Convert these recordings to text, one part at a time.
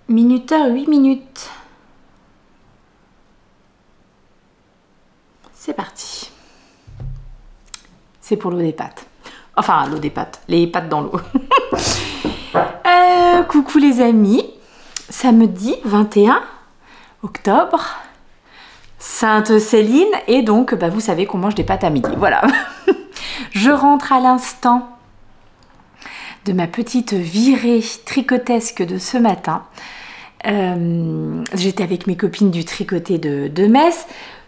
Minuteur 8 minutes. C'est parti. C'est pour l'eau des pâtes. Enfin, l'eau des pâtes. Les pâtes dans l'eau. Coucou les amis. Samedi 21 octobre. Sainte Céline. Et donc, bah, vous savez qu'on mange des pâtes à midi. Voilà. Je rentre à l'instant de ma petite virée tricotesque de ce matin. J'étais avec mes copines du tricoté de Metz.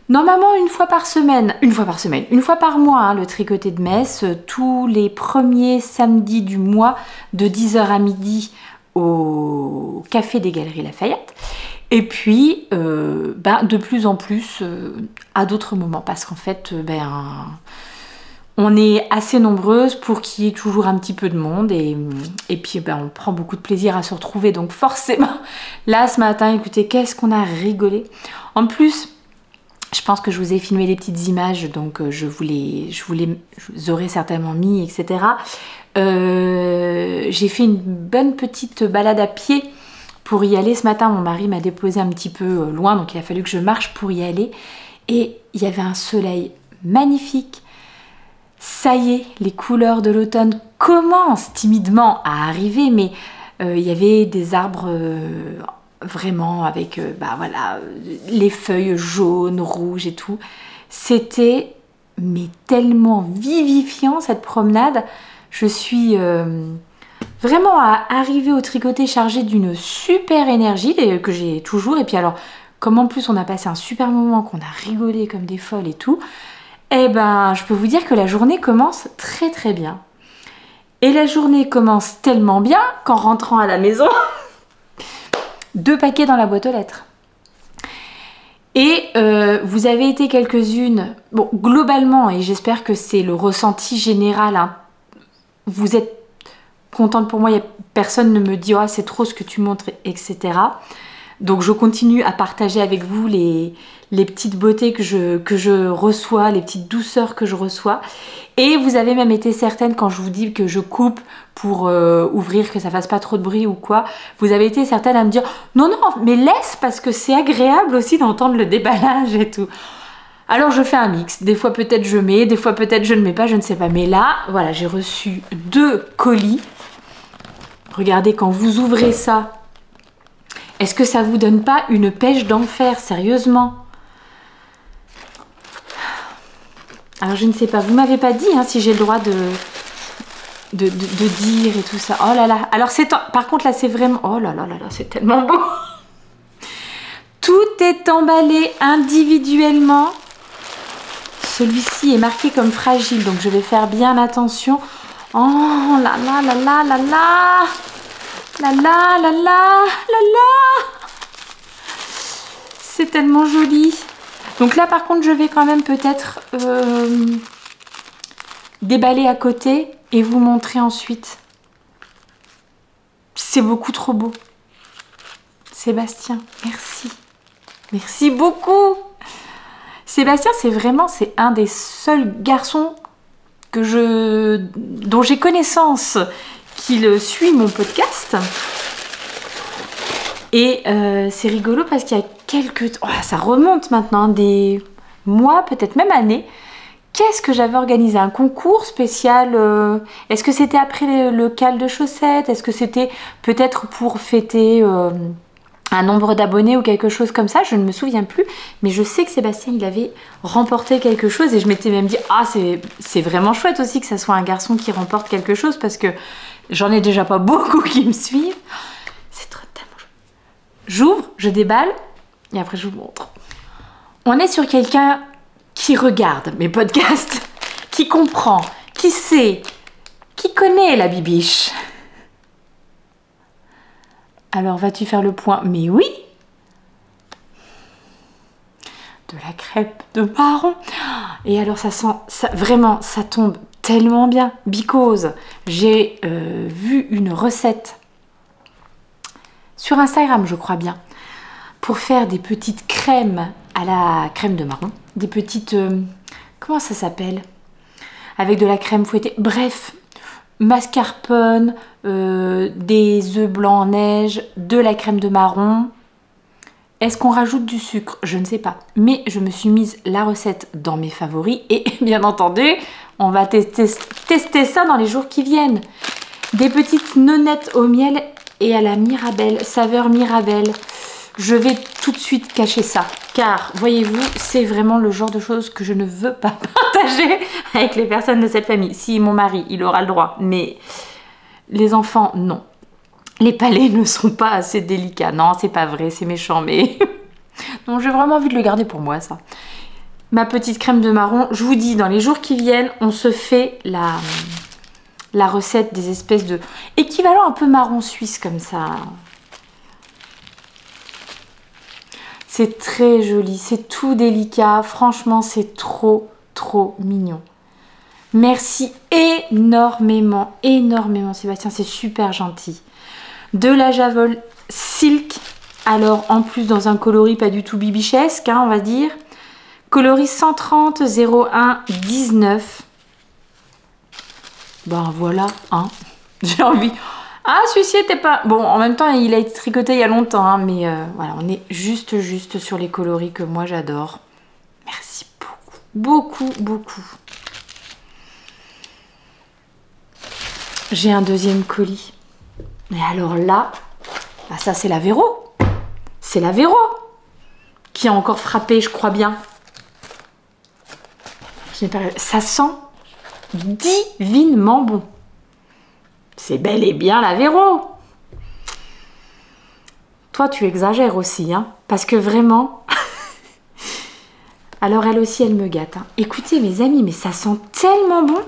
Normalement une fois par mois, hein, le tricoté de Metz, tous les premiers samedis du mois de 10 h à midi au Café des Galeries Lafayette. Et puis de plus en plus à d'autres moments parce qu'en fait on est assez nombreuses pour qu'il y ait toujours un petit peu de monde et puis on prend beaucoup de plaisir à se retrouver. Donc forcément, là ce matin, écoutez, qu'est-ce qu'on a rigolé. En plus, je pense que je vous ai filmé les petites images, donc je vous aurais certainement mis, etc. J'ai fait une bonne petite balade à pied pour y aller ce matin. Mon mari m'a déposé un petit peu loin, donc il a fallu que je marche pour y aller. Et il y avait un soleil magnifique. Ça y est, les couleurs de l'automne commencent timidement à arriver, mais il y avait des arbres vraiment avec les feuilles jaunes, rouges et tout. C'était mais tellement vivifiant cette promenade. Je suis vraiment arrivée au tricoté chargée d'une super énergie que j'ai toujours. Et puis alors, comme en plus on a passé un super moment, qu'on a rigolé comme des folles et tout, eh ben, je peux vous dire que la journée commence très très bien. Et la journée commence tellement bien qu'en rentrant à la maison, 2 paquets dans la boîte aux lettres. Et vous avez été quelques-unes, bon, globalement, et j'espère que c'est le ressenti général, hein, vous êtes contente pour moi, personne ne me dit « Ah, c'est trop ce que tu montres », etc. Donc je continue à partager avec vous les petites beautés que je reçois, les petites douceurs que je reçois. Et vous avez même été certaines, quand je vous dis que je coupe pour ouvrir, que ça fasse pas trop de bruit ou quoi, vous avez été certaines à me dire « Non, non, mais laisse parce que c'est agréable aussi d'entendre le déballage et tout ». Alors je fais un mix, des fois peut-être je mets, des fois peut-être je ne mets pas, je ne sais pas. Mais là, voilà, j'ai reçu 2 colis. Regardez, quand vous ouvrez ça, est-ce que ça vous donne pas une pêche d'enfer, sérieusement? Alors je ne sais pas, vous m'avez pas dit hein, si j'ai le droit de dire et tout ça. Oh là là, alors c'est... Par contre là c'est vraiment... Oh là là là là, c'est tellement beau. Tout est emballé individuellement. Celui-ci est marqué comme fragile, donc je vais faire bien attention. Oh là là là là là là. La la la la la la. C'est tellement joli. Donc là par contre je vais quand même peut-être déballer à côté et vous montrer ensuite. C'est beaucoup trop beau. Sébastien, merci. Merci beaucoup. Sébastien, c'est un des seuls garçons dont j'ai connaissance qu'il suit mon podcast. Et c'est rigolo parce qu'il y a quelques... Oh, ça remonte maintenant, des mois, peut-être même années. Qu'est-ce que j'avais organisé? Un concours spécial. Est-ce que c'était après le cal de chaussettes? Est-ce que c'était peut-être pour fêter un nombre d'abonnés ou quelque chose comme ça? Je ne me souviens plus. Mais je sais que Sébastien, il avait remporté quelque chose. Et je m'étais même dit, ah, c'est vraiment chouette aussi que ça soit un garçon qui remporte quelque chose parce que j'en ai déjà pas beaucoup qui me suivent. C'est trop tellement chouette. J'ouvre, je déballe et après je vous montre. On est sur quelqu'un qui regarde mes podcasts, qui comprend, qui sait, qui connaît la bibiche. Alors vas-tu faire le point? Mais oui! De la crêpe de marron. Et alors ça sent, vraiment, ça tombe tellement bien. Because j'ai vu une recette sur Instagram, je crois bien, pour faire des petites crèmes à la crème de marron. Des petites... comment ça s'appelle? Avec de la crème fouettée. Bref, mascarpone, des œufs blancs en neige, de la crème de marron. Est-ce qu'on rajoute du sucre? Je ne sais pas. Mais je me suis mise la recette dans mes favoris et bien entendu, on va tester ça dans les jours qui viennent. Des petites nonnettes au miel et à la mirabelle, saveur mirabelle. Je vais tout de suite cacher ça, car voyez-vous, c'est vraiment le genre de choses que je ne veux pas partager avec les personnes de cette famille. Si mon mari, il aura le droit, mais les enfants, non. Les palais ne sont pas assez délicats. Non, c'est pas vrai, c'est méchant, mais... non, j'ai vraiment envie de le garder pour moi, ça. Ma petite crème de marron, je vous dis, dans les jours qui viennent, on se fait la recette des espèces de... équivalent un peu marron suisse, comme ça. C'est très joli, c'est tout délicat. Franchement, c'est trop, trop mignon. Merci énormément, énormément, Sébastien, c'est super gentil. De la Javol Silk, alors en plus dans un coloris pas du tout bibichesque, hein, on va dire. Coloris 130 01 19. Ben voilà, hein. J'ai envie... Ah, celui-ci était pas... Bon, en même temps, il a été tricoté il y a longtemps, hein, mais voilà, on est juste sur les coloris que moi j'adore. Merci beaucoup, beaucoup, beaucoup. J'ai un deuxième colis. Et alors là, bah ça c'est la Véro. C'est la Véro qui a encore frappé, je crois bien. Ça sent divinement bon. C'est bel et bien la Véro. Toi, tu exagères aussi, hein, parce que vraiment... Alors elle aussi, elle me gâte. Hein. Écoutez mes amis, mais ça sent tellement bon.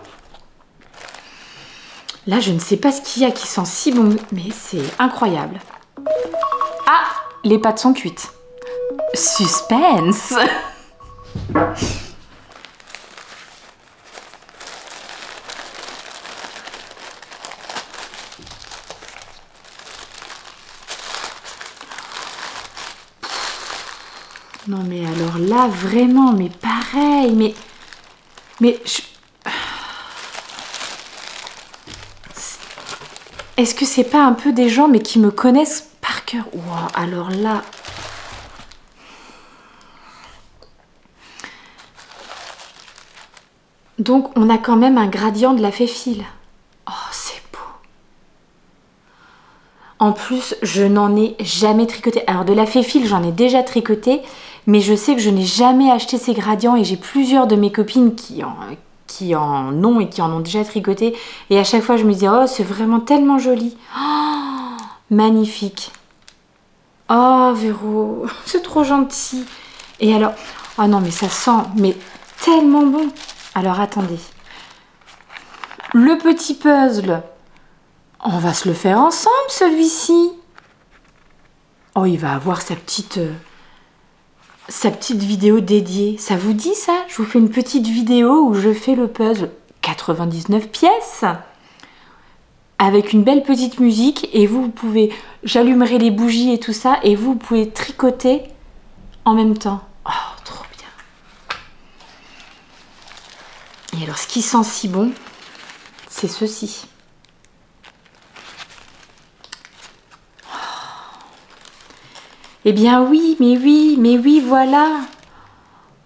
Là, je ne sais pas ce qu'il y a qui sent si bon, mais c'est incroyable. Ah, les pâtes sont cuites. Suspense. Non mais alors là, vraiment, mais pareil, mais est-ce que c'est pas un peu des gens mais qui me connaissent par cœur? Wow, alors là... Donc on a quand même un gradient de la fée-file. Oh, c'est beau. En plus, je n'en ai jamais tricoté. Alors de la fée-file, j'en ai déjà tricoté, mais je sais que je n'ai jamais acheté ces gradients et j'ai plusieurs de mes copines qui en ont et qui en ont déjà tricoté. Et à chaque fois, je me disais, oh, c'est vraiment tellement joli. Oh, magnifique. Oh, Véro, c'est trop gentil. Et alors, oh non, mais ça sent mais tellement bon. Alors, attendez. Le petit puzzle, on va se le faire ensemble, celui-ci. Oh, il va avoir sa petite vidéo dédiée. Ça vous dit ça? Je vous fais une petite vidéo où je fais le puzzle 99 pièces avec une belle petite musique et vous pouvez, j'allumerai les bougies et tout ça et vous pouvez tricoter en même temps. Oh, trop bien. Et alors, ce qui sent si bon, c'est ceci. Eh bien oui, mais oui, voilà.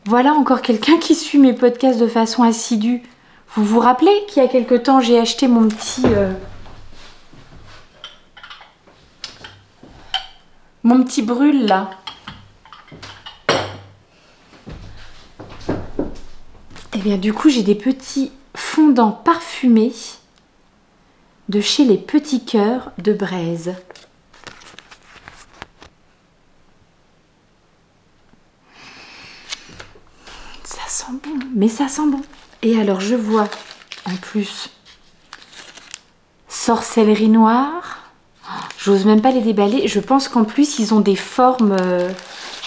Voilà encore quelqu'un qui suit mes podcasts de façon assidue. Vous vous rappelez qu'il y a quelque temps, j'ai acheté mon petit brûle là. Eh bien du coup, j'ai des petits fondants parfumés de chez les Petits Cœurs de Braise. Ça sent bon, mais ça sent bon. Et alors je vois en plus sorcellerie noire. J'ose même pas les déballer. Je pense qu'en plus ils ont des formes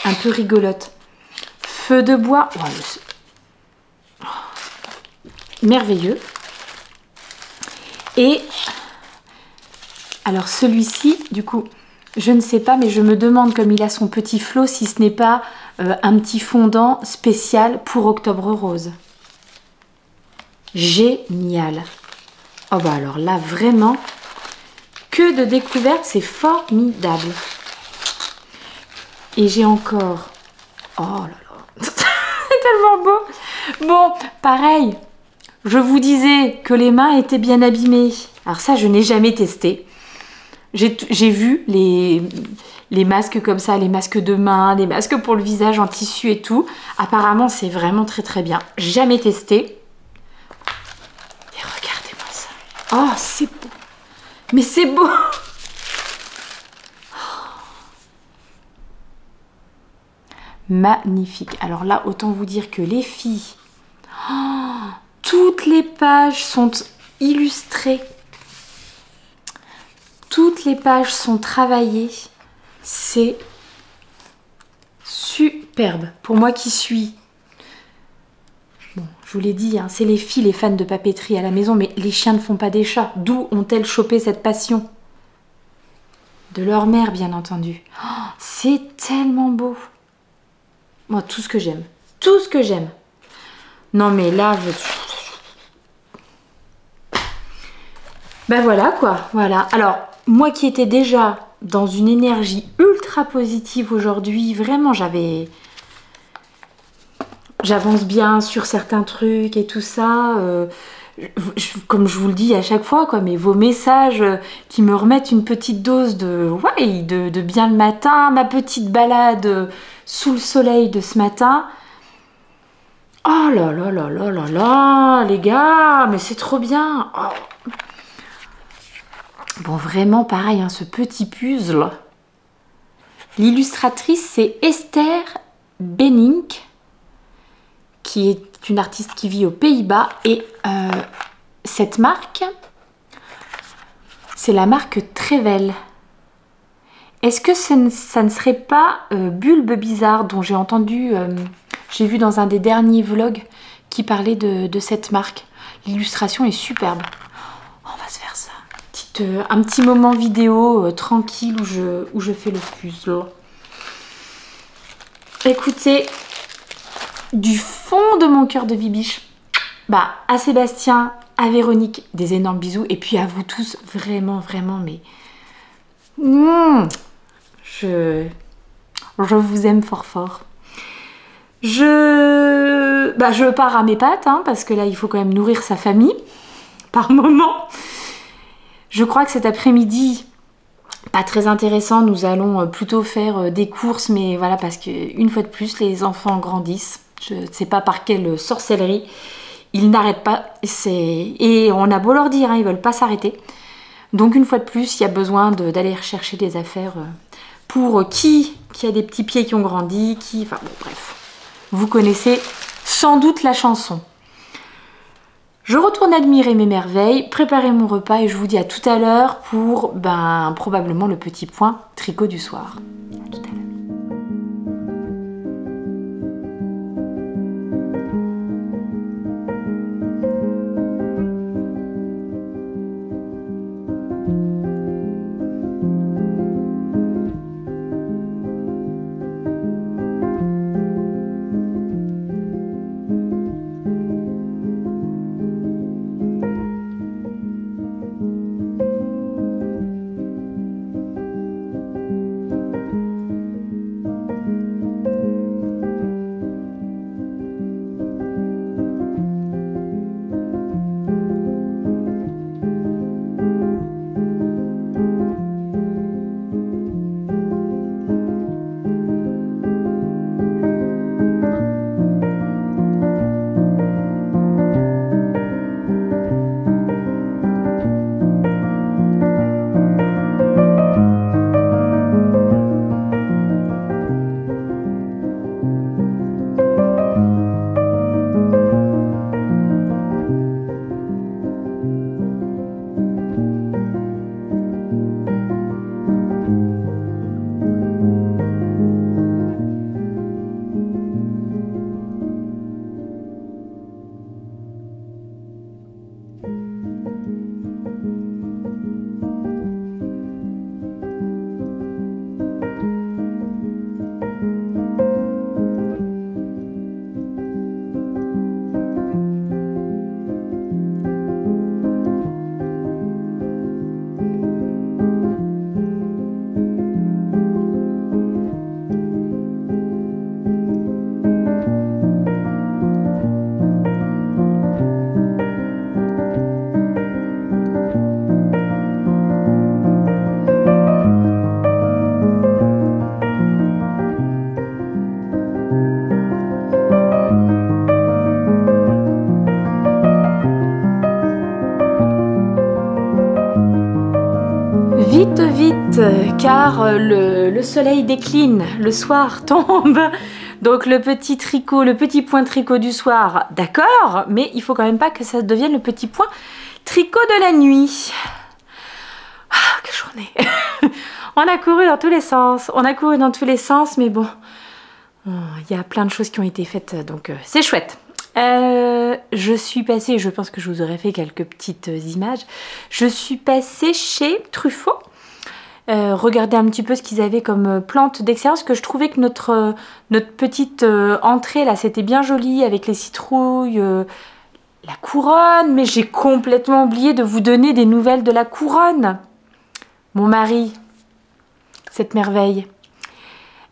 un peu rigolotes. Feu de bois. Oh, merveilleux. Et alors celui-ci, du coup, je ne sais pas, mais je me demande, comme il a son petit flot, si ce n'est pas un petit fondant spécial pour Octobre Rose. Génial. Oh bah alors là, vraiment, que de découvertes, c'est formidable. Et j'ai encore... Oh là là, c'est tellement beau. Bon, pareil, je vous disais que les mains étaient bien abîmées. Alors ça, je n'ai jamais testé. J'ai vu les masques comme ça, les masques de main, les masques pour le visage en tissu et tout. Apparemment, c'est vraiment très très bien. Jamais testé. Et regardez-moi ça. Oh, c'est beau. Mais c'est beau. Magnifique. Alors là, autant vous dire que les filles, toutes les pages sont illustrées. Toutes les pages sont travaillées. C'est superbe. Pour moi qui suis... Bon, je vous l'ai dit, hein, c'est les filles, les fans de papeterie à la maison, mais les chiens ne font pas des chats. D'où ont-elles chopé cette passion? De leur mère, bien entendu. Oh, c'est tellement beau. Moi, tout ce que j'aime. Tout ce que j'aime. Non, mais là... Ben voilà, quoi. Voilà. Alors, moi qui étais déjà dans une énergie ultra positive aujourd'hui, vraiment, j'avance bien sur certains trucs et tout ça. Comme je vous le dis à chaque fois, quoi, mais vos messages qui me remettent une petite dose de bien le matin, ma petite balade sous le soleil de ce matin. Oh là là là là là là, les gars, mais c'est trop bien. Oh. Bon, vraiment pareil, hein, ce petit puzzle. L'illustratrice, c'est Esther Benink, qui est une artiste qui vit aux Pays-Bas. Et cette marque, c'est la marque Trevel. Est-ce que ça ne serait pas Bulbe Bizarre, dont j'ai entendu, j'ai vu dans un des derniers vlogs qui parlait de cette marque. L'illustration est superbe. On va se faire ça. Un petit moment vidéo tranquille où je fais le puzzle. Écoutez, du fond de mon cœur de bibiche, bah, à Sébastien, à Véronique, des énormes bisous. Et puis à vous tous, vraiment, vraiment, mais... Je vous aime fort fort. Je pars à mes pattes, hein, parce que là, il faut quand même nourrir sa famille par moment. Je crois que cet après-midi, pas très intéressant, nous allons plutôt faire des courses, mais voilà, parce qu'une fois de plus, les enfants grandissent. Je ne sais pas par quelle sorcellerie. Ils n'arrêtent pas. Et on a beau leur dire, hein, ils ne veulent pas s'arrêter. Donc une fois de plus, il y a besoin d'aller rechercher des affaires pour qui a des petits pieds qui ont grandi, Enfin bon, bref. Vous connaissez sans doute la chanson. Je retourne admirer mes merveilles, préparer mon repas et je vous dis à tout à l'heure pour probablement le petit point tricot du soir. À tout à l'heure. car le soleil décline, le soir tombe. Donc le petit tricot, le petit point tricot du soir, d'accord, mais il faut quand même pas que ça devienne le petit point tricot de la nuit. Ah, quelle journée. On a couru dans tous les sens, mais bon, il y a plein de choses qui ont été faites, donc c'est chouette. Je suis passée, je pense que je vous aurais fait quelques petites images, je suis passée chez Truffaut, regarder un petit peu ce qu'ils avaient comme plantes d'extérieur, parce que je trouvais que notre petite entrée là, c'était bien joli avec les citrouilles, la couronne, mais j'ai complètement oublié de vous donner des nouvelles de la couronne. Mon mari, cette merveille.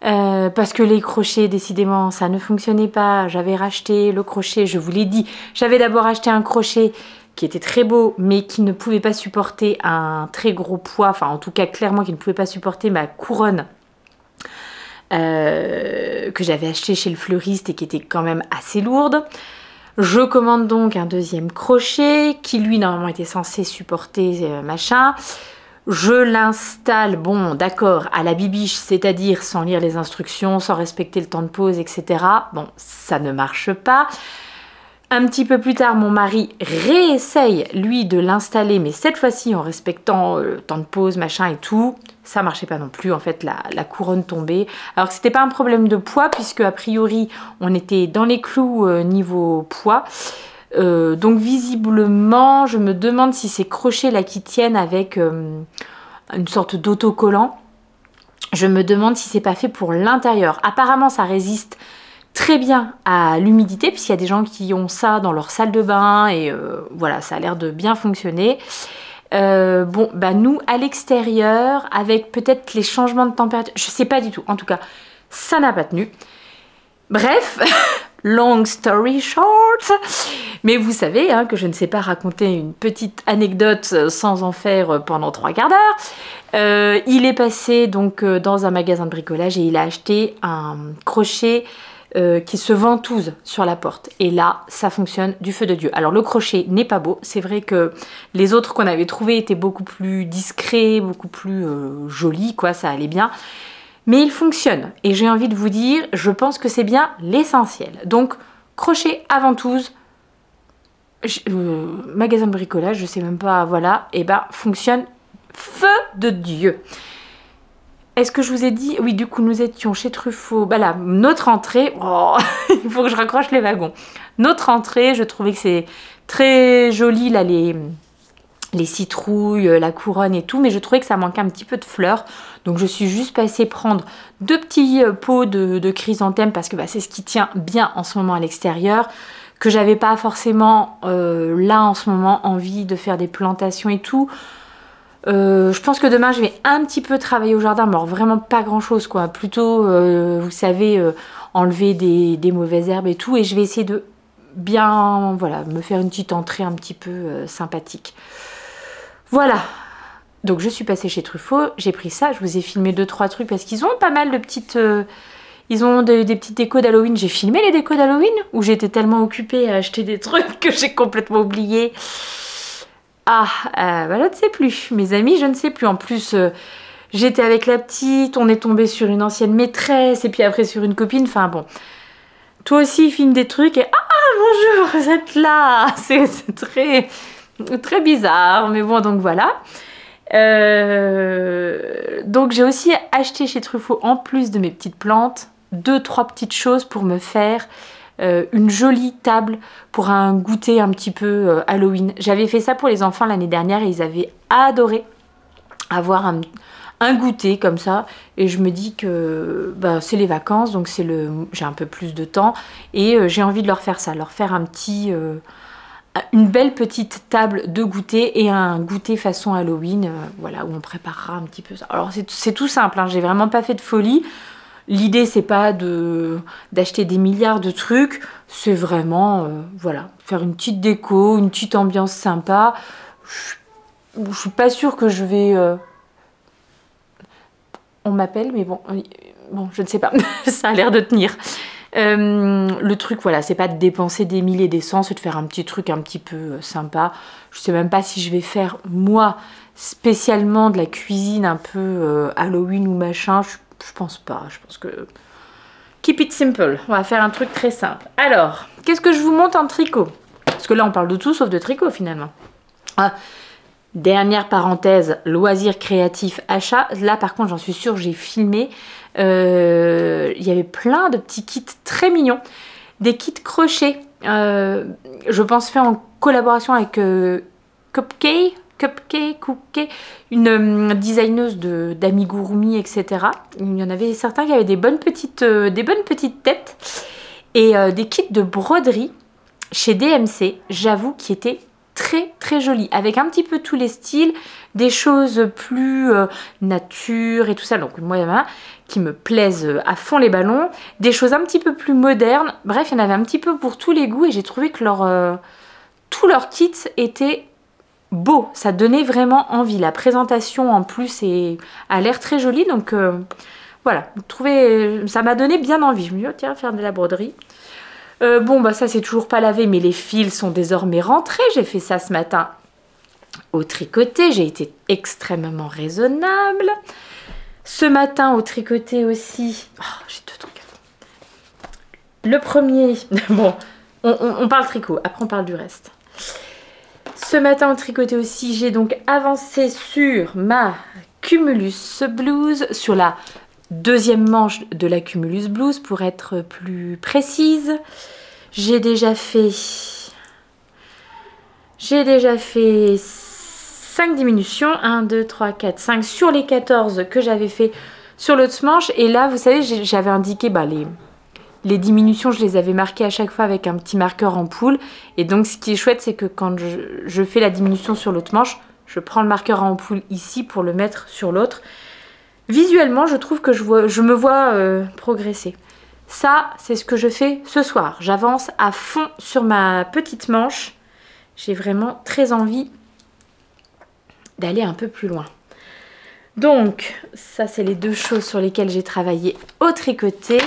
Parce que les crochets, décidément, ça ne fonctionnait pas. J'avais racheté le crochet, je vous l'ai dit. J'avais d'abord acheté un crochet qui était très beau, mais qui ne pouvait pas supporter un très gros poids. Enfin, en tout cas, clairement, qui ne pouvait pas supporter ma couronne que j'avais acheté chez le fleuriste et qui était quand même assez lourde. Je commande donc un deuxième crochet qui, lui, normalement, était censé supporter machin. Je l'installe, bon, d'accord, à la bibiche, c'est-à-dire sans lire les instructions, sans respecter le temps de pause, etc. Bon, ça ne marche pas. Un petit peu plus tard, mon mari réessaye, lui, de l'installer, mais cette fois-ci en respectant le temps de pause, machin et tout. Ça marchait pas non plus, en fait, la couronne tombait. Alors que c'était pas un problème de poids, puisque a priori, on était dans les clous niveau poids. Donc visiblement, je me demande si ces crochets là qui tiennent avec une sorte d'autocollant, je me demande si c'est pas fait pour l'intérieur. Apparemment, ça résiste très bien à l'humidité, puisqu'il y a des gens qui ont ça dans leur salle de bain, et voilà, ça a l'air de bien fonctionner. Bon, bah nous, à l'extérieur, avec peut-être les changements de température, je sais pas du tout, en tout cas, ça n'a pas tenu. Bref, long story short, mais vous savez hein, que je ne sais pas raconter une petite anecdote sans en faire pendant 3 quarts d'heure. Il est passé donc dans un magasin de bricolage et il a acheté un crochet qui se ventouse sur la porte. Et là, ça fonctionne du feu de Dieu. Alors le crochet n'est pas beau, c'est vrai que les autres qu'on avait trouvés étaient beaucoup plus discrets, beaucoup plus jolis, quoi, ça allait bien. Mais il fonctionne et j'ai envie de vous dire, je pense que c'est bien l'essentiel. Donc, crochet à ventouse, magasin de bricolage, je sais même pas, voilà, et ben fonctionne feu de Dieu. Est-ce que je vous ai dit, oui, du coup, nous étions chez Truffaut. Bah là, notre entrée, oh, il faut que je raccroche les wagons. Notre entrée, je trouvais que c'est très joli, là, les citrouilles, la couronne et tout, mais je trouvais que ça manquait un petit peu de fleurs. Donc je suis juste passée prendre 2 petits pots de chrysanthème parce que bah, c'est ce qui tient bien en ce moment à l'extérieur, que j'avais pas forcément là en ce moment envie de faire des plantations et tout. Je pense que demain je vais un petit peu travailler au jardin, mais alors vraiment pas grand chose quoi, plutôt vous savez enlever des mauvaises herbes et tout, et je vais essayer de bien voilà me faire une petite entrée un petit peu sympathique. Voilà, donc je suis passée chez Truffaut, j'ai pris ça, je vous ai filmé 2-3 trucs parce qu'ils ont pas mal de petites... ils ont des petites décos d'Halloween. J'ai filmé les décos d'Halloween ou j'étais tellement occupée à acheter des trucs que j'ai complètement oublié. Ah, bah je ne sais plus, mes amis, je ne sais plus. En plus, j'étais avec la petite, on est tombé sur une ancienne maîtresse et puis après sur une copine, enfin bon. Toi aussi, filme des trucs et... Ah, bonjour, vous êtes là. C'est très... très bizarre, mais bon, donc voilà. Donc j'ai aussi acheté chez Truffaut, en plus de mes petites plantes, 2-3 petites choses pour me faire une jolie table pour un goûter un petit peu Halloween. J'avais fait ça pour les enfants l'année dernière et ils avaient adoré avoir un goûter comme ça, et je me dis que bah, c'est les vacances, donc j'ai un peu plus de temps et j'ai envie de leur faire ça, leur faire un petit... une belle petite table de goûter et un goûter façon Halloween, voilà, où on préparera un petit peu ça. Alors c'est tout simple, hein, j'ai vraiment pas fait de folie. L'idée c'est pas d'acheter des milliards de trucs, c'est vraiment, voilà, faire une petite déco, une petite ambiance sympa. Je suis pas sûre que je vais... On m'appelle, mais bon, je ne sais pas, ça a l'air de tenir. Le truc, voilà, c'est pas de dépenser des milliers et des cents, c'est de faire un petit truc un petit peu sympa. Je sais même pas si je vais faire, moi, spécialement de la cuisine un peu Halloween ou machin. Je pense pas, je pense que... Keep it simple, on va faire un truc très simple. Alors, qu'est-ce que je vous montre en tricot? Parce que là, on parle de tout sauf de tricot, finalement. Ah, dernière parenthèse, loisirs créatifs, achats. Là, par contre, j'en suis sûre, j'ai filmé. Il y avait plein de petits kits très mignons. Des kits crochets, je pense fait en collaboration avec Cupcake, une designeuse d'amigurumi, etc. Il y en avait certains qui avaient des bonnes petites têtes. Et des kits de broderie chez DMC, j'avoue, qui étaient très très jolis, avec un petit peu tous les styles, des choses plus nature et tout ça. Donc moi, il y en a qui me plaisent à fond les ballons, des choses un petit peu plus modernes. Bref, il y en avait un petit peu pour tous les goûts et j'ai trouvé que tous leurs kits étaient beaux. Ça donnait vraiment envie. La présentation en plus a l'air très jolie. Donc voilà, ça m'a donné bien envie. Je me dis, oh, tiens, faire de la broderie. Bon, bah ça c'est toujours pas lavé, mais les fils sont désormais rentrés. J'ai fait ça ce matin au tricoté. J'ai été extrêmement raisonnable. Ce matin au tricoté aussi. Oh, j'ai deux trucs. Le premier, bon, on parle tricot, après on parle du reste. Ce matin au tricoté aussi, j'ai donc avancé sur ma Cumulus Blues, sur la deuxième manche de la Cumulus Blues pour être plus précise. J'ai déjà fait 5 diminutions, 1, 2, 3, 4, 5 sur les 14 que j'avais fait sur l'autre manche. Et là, vous savez, j'avais indiqué les diminutions, je les avais marquées à chaque fois avec un petit marqueur ampoule. Et donc, ce qui est chouette, c'est que quand je fais la diminution sur l'autre manche, je prends le marqueur à ampoule ici pour le mettre sur l'autre. Visuellement, je trouve que je me vois progresser. Ça, c'est ce que je fais ce soir. J'avance à fond sur ma petite manche. J'ai vraiment très envie d'aller un peu plus loin. Donc, ça, c'est les deux choses sur lesquelles j'ai travaillé au tricoté.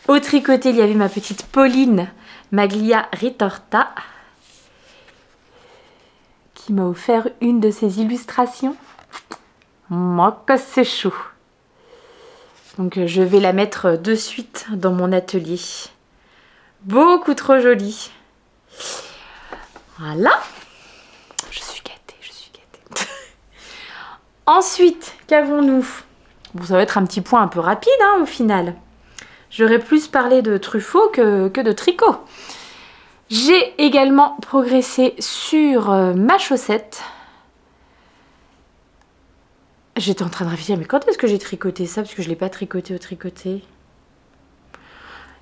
Au tricoté, il y avait ma petite Pauline Maglia Ritorta qui m'a offert une de ses illustrations. Moi, que c'est chou! Donc, je vais la mettre de suite dans mon atelier. Beaucoup trop jolie. Voilà. Je suis gâtée, je suis gâtée. Ensuite, qu'avons-nous? Bon, ça va être un petit point un peu rapide, hein, au final. J'aurais plus parlé de truffaut que de tricot. J'ai également progressé sur ma chaussette. J'étais en train de réfléchir, mais quand est-ce que j'ai tricoté ça? Parce que je ne l'ai pas tricoté au tricoté.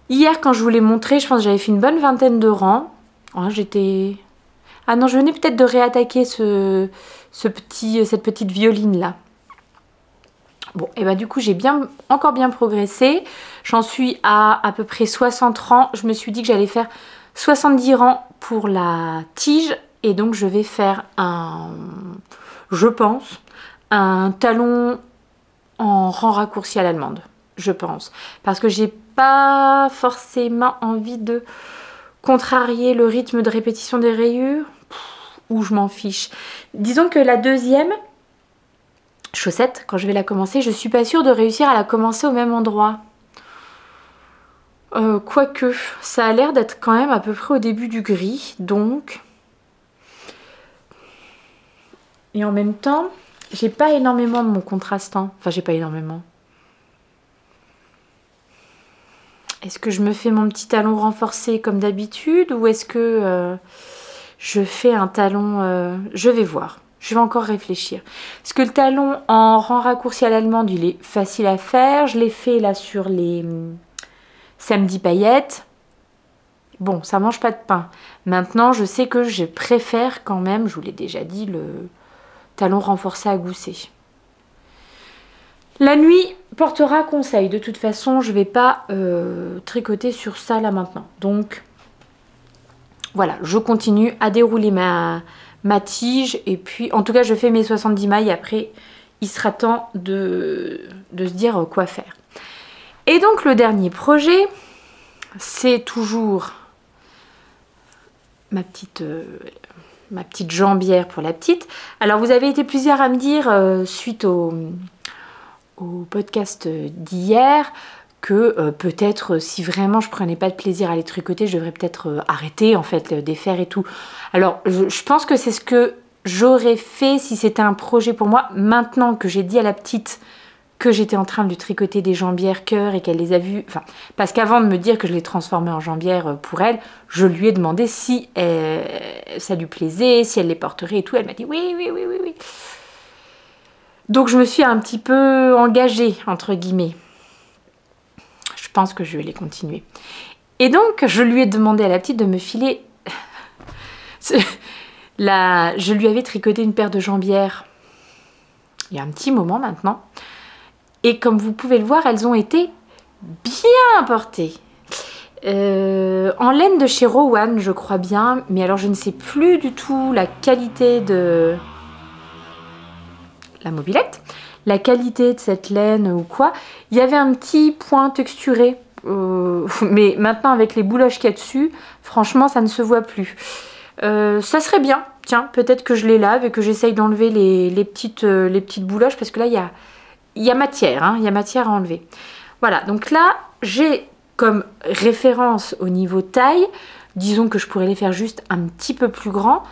Hier, quand je vous l'ai montré, je pense que j'avais fait une bonne vingtaine de rangs. Ouais, j'étais... Ah non, je venais peut-être de réattaquer cette petite violine là. Bon, et bah du coup, j'ai encore bien progressé. J'en suis à peu près 60 rangs. Je me suis dit que j'allais faire 70 rangs pour la tige. Et donc, je vais faire je pense, un talon en rang raccourci à l'allemande. Je pense. Parce que j'ai pas forcément envie de contrarier le rythme de répétition des rayures. Ou je m'en fiche. Disons que la deuxième chaussette, quand je vais la commencer, je suis pas sûre de réussir à la commencer au même endroit. Quoique, ça a l'air d'être quand même à peu près au début du gris, donc... Et en même temps, j'ai pas énormément de mon contrastant. Enfin, j'ai pas énormément. Est-ce que je me fais mon petit talon renforcé comme d'habitude ou est-ce que je fais un talon... je vais voir. Je vais encore réfléchir. Parce que le talon en rang raccourci à l'allemande, il est facile à faire. Je l'ai fait là sur les samedi paillettes. Bon, ça mange pas de pain. Maintenant, je sais que je préfère quand même, je vous l'ai déjà dit, le talon renforcé à gousset. La nuit portera conseil. De toute façon, je vais pas tricoter sur ça là maintenant. Donc, voilà, je continue à dérouler ma tige et puis en tout cas je fais mes 70 mailles. Après il sera temps de se dire quoi faire. Et donc le dernier projet, c'est toujours ma petite jambière pour la petite. Alors vous avez été plusieurs à me dire suite au podcast d'hier que peut-être si vraiment je prenais pas de plaisir à les tricoter, je devrais peut-être arrêter en fait les faire et tout. Alors je pense que c'est ce que j'aurais fait si c'était un projet pour moi. Maintenant que j'ai dit à la petite que j'étais en train de lui tricoter des jambières cœur et qu'elle les a vues, enfin, parce qu'avant de me dire que je les transformais en jambières pour elle, je lui ai demandé si ça lui plaisait, si elle les porterait et tout. Elle m'a dit oui, oui, oui, oui, oui. Donc je me suis un petit peu engagée, entre guillemets. Je pense que je vais les continuer. Et donc, je lui ai demandé à la petite de me filer... Je lui avais tricoté une paire de jambières il y a un petit moment maintenant. Et comme vous pouvez le voir, elles ont été bien portées. En laine de chez Rowan, je crois bien. Mais alors, je ne sais plus du tout la qualité de la mobilette. La qualité de cette laine ou quoi. Il y avait un petit point texturé. Mais maintenant, avec les bouloches qu'il y a dessus, franchement, ça ne se voit plus. Ça serait bien. Tiens, peut-être que je les lave et que j'essaye d'enlever les petites bouloches. Parce que là, il y a matière, hein, il y a matière à enlever. Voilà, donc là, j'ai comme référence au niveau taille, disons que je pourrais les faire juste un petit peu plus grands,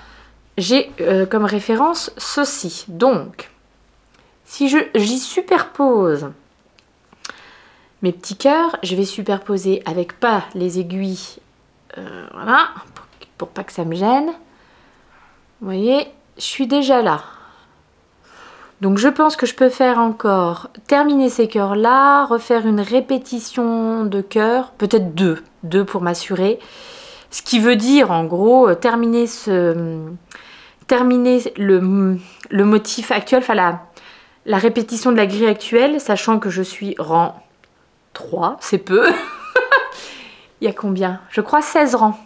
j'ai comme référence ceci. Donc, si j'y superpose mes petits cœurs, je vais superposer avec pas les aiguilles, voilà, pour pas que ça me gêne. Vous voyez, je suis déjà là. Donc je pense que je peux faire encore, terminer ces cœurs là, refaire une répétition de cœurs, peut-être deux pour m'assurer. Ce qui veut dire en gros terminer le motif actuel, enfin la répétition de la grille actuelle, sachant que je suis rang 3, c'est peu. Il y a combien? Je crois 16 rangs.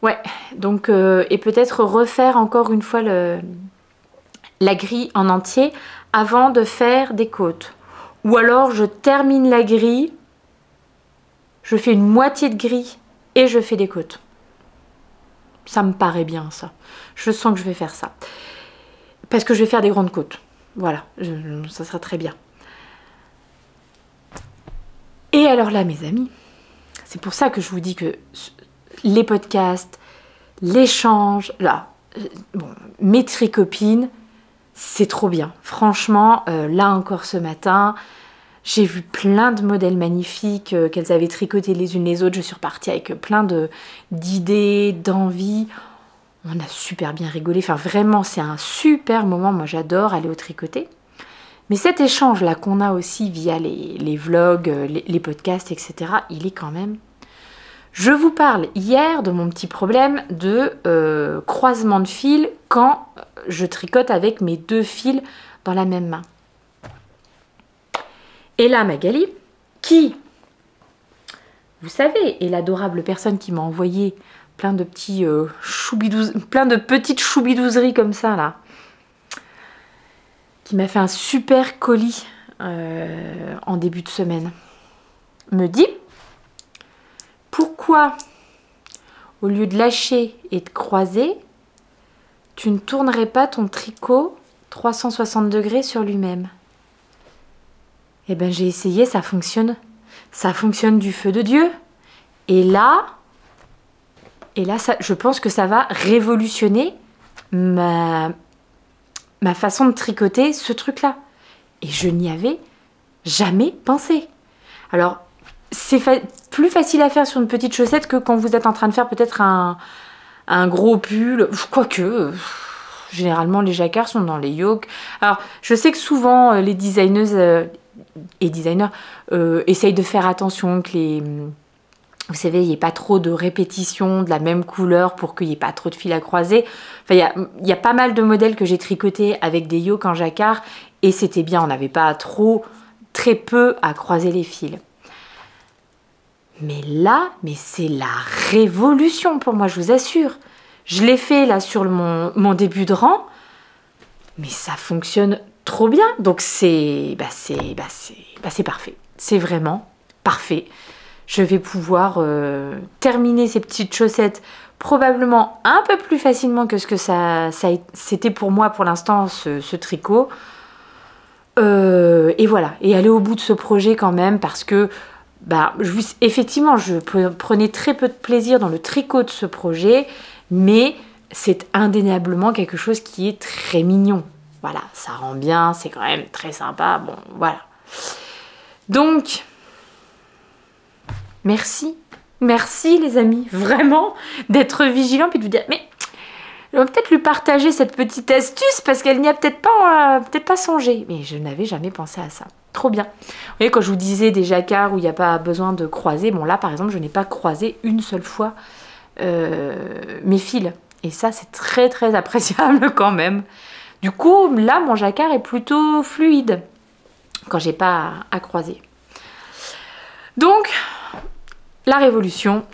Ouais, donc et peut-être refaire encore une fois la grille en entier avant de faire des côtes. Ou alors je termine la grille, je fais une moitié de grille et je fais des côtes. Ça me paraît bien ça. Je sens que je vais faire ça. Parce que je vais faire des grandes côtes. Voilà, ça sera très bien. Et alors là mes amis, c'est pour ça que je vous dis que les podcasts, l'échange, là, bon, mes tricopines, c'est trop bien. Franchement, là encore ce matin, j'ai vu plein de modèles magnifiques qu'elles avaient tricotés les unes les autres. Je suis repartie avec plein d'idées, d'envies. On a super bien rigolé. Enfin, vraiment, c'est un super moment. Moi, j'adore aller au tricoté. Mais cet échange-là qu'on a aussi via les vlogs, les podcasts, etc., il est quand même... Je vous parle hier de mon petit problème de croisement de fils quand je tricote avec mes deux fils dans la même main. Et là, Magali, qui, vous savez, est l'adorable personne qui m'a envoyé plein de petits plein de petites choubidouseries comme ça, là, qui m'a fait un super colis en début de semaine, me dit... Pourquoi, au lieu de lâcher et de croiser, tu ne tournerais pas ton tricot 360 degrés sur lui-même? Eh bien, j'ai essayé, ça fonctionne. Ça fonctionne du feu de Dieu. Et là ça, je pense que ça va révolutionner ma façon de tricoter ce truc-là. Et je n'y avais jamais pensé. Alors, c'est plus facile à faire sur une petite chaussette que quand vous êtes en train de faire peut-être un gros pull. Quoique, généralement les jacquards sont dans les yokes. Alors, je sais que souvent les designeuses et designers essayent de faire attention que vous savez, il n'y ait pas trop de répétitions de la même couleur pour qu'il n'y ait pas trop de fils à croiser. Enfin, il y a pas mal de modèles que j'ai tricotés avec des yokes en jacquard et c'était bien, on n'avait pas très peu à croiser les fils. Mais là, c'est la révolution pour moi, je vous assure. Je l'ai fait là sur mon début de rang, mais ça fonctionne trop bien. Donc c'est parfait. C'est vraiment parfait. je vais pouvoir terminer ces petites chaussettes probablement un peu plus facilement que ce que c'était pour moi pour l'instant ce tricot. Et voilà, et aller au bout de ce projet quand même parce que effectivement je prenais très peu de plaisir dans le tricot de ce projet, mais c'est indéniablement quelque chose qui est très mignon. Voilà, ça rend bien, c'est quand même très sympa, bon voilà. Donc, merci les amis, vraiment, d'être vigilants puis de vous dire, mais je vais peut-être lui partager cette petite astuce parce qu'elle n'y a peut-être pas songé. Mais je n'avais jamais pensé à ça. Trop bien. Vous voyez, quand je vous disais des jacquards où il n'y a pas besoin de croiser, bon là par exemple, je n'ai pas croisé une seule fois mes fils. Et ça, c'est très très appréciable quand même. Du coup, là, mon jacquard est plutôt fluide quand j'ai pas à croiser. Donc, la révolution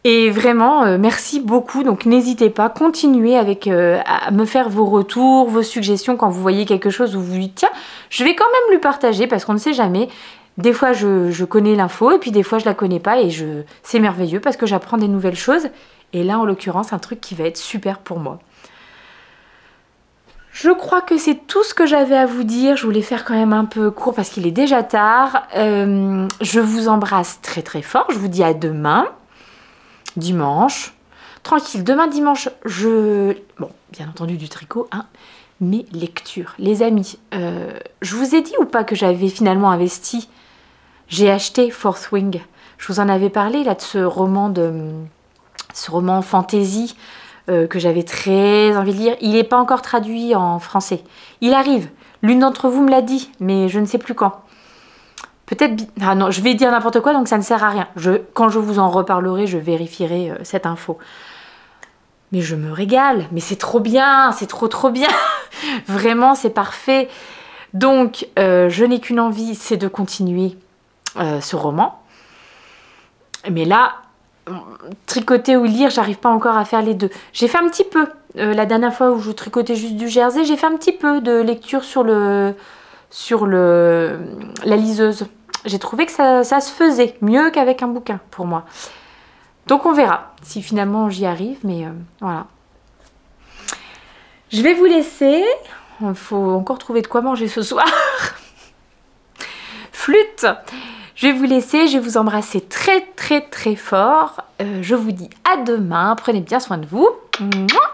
et vraiment, merci beaucoup. Donc, n'hésitez pas, continuez à me faire vos retours, vos suggestions quand vous voyez quelque chose où vous dites tiens, je vais quand même lui partager parce qu'on ne sait jamais. Des fois, je connais l'info et puis des fois, je la connais pas et c'est merveilleux parce que j'apprends des nouvelles choses. Et là, en l'occurrence, un truc qui va être super pour moi. Je crois que c'est tout ce que j'avais à vous dire. Je voulais faire quand même un peu court parce qu'il est déjà tard. Je vous embrasse très très fort. Je vous dis à demain, dimanche. Tranquille, demain dimanche, bon, bien entendu du tricot, hein, mais lecture. Les amis, je vous ai dit ou pas que j'avais finalement investi? J'ai acheté Fourth Wing. Je vous en avais parlé là de ce roman fantasy que j'avais très envie de lire. Il n'est pas encore traduit en français. Il arrive. L'une d'entre vous me l'a dit, mais je ne sais plus quand. Peut-être... Ah non, je vais dire n'importe quoi, donc ça ne sert à rien. Quand je vous en reparlerai, je vérifierai cette info. Mais je me régale. Mais c'est trop bien. C'est trop bien. Vraiment, c'est parfait. Donc, je n'ai qu'une envie, c'est de continuer ce roman. Mais là... tricoter ou lire, j'arrive pas encore à faire les deux. J'ai fait un petit peu, la dernière fois où je tricotais juste du jersey, j'ai fait un petit peu de lecture sur la liseuse. J'ai trouvé que ça se faisait mieux qu'avec un bouquin pour moi. Donc on verra si finalement j'y arrive, mais voilà. Je vais vous laisser. Il faut encore trouver de quoi manger ce soir. Flûte. Je vais vous laisser, je vais vous embrasser très très très fort. Je vous dis à demain, prenez bien soin de vous. Mouah.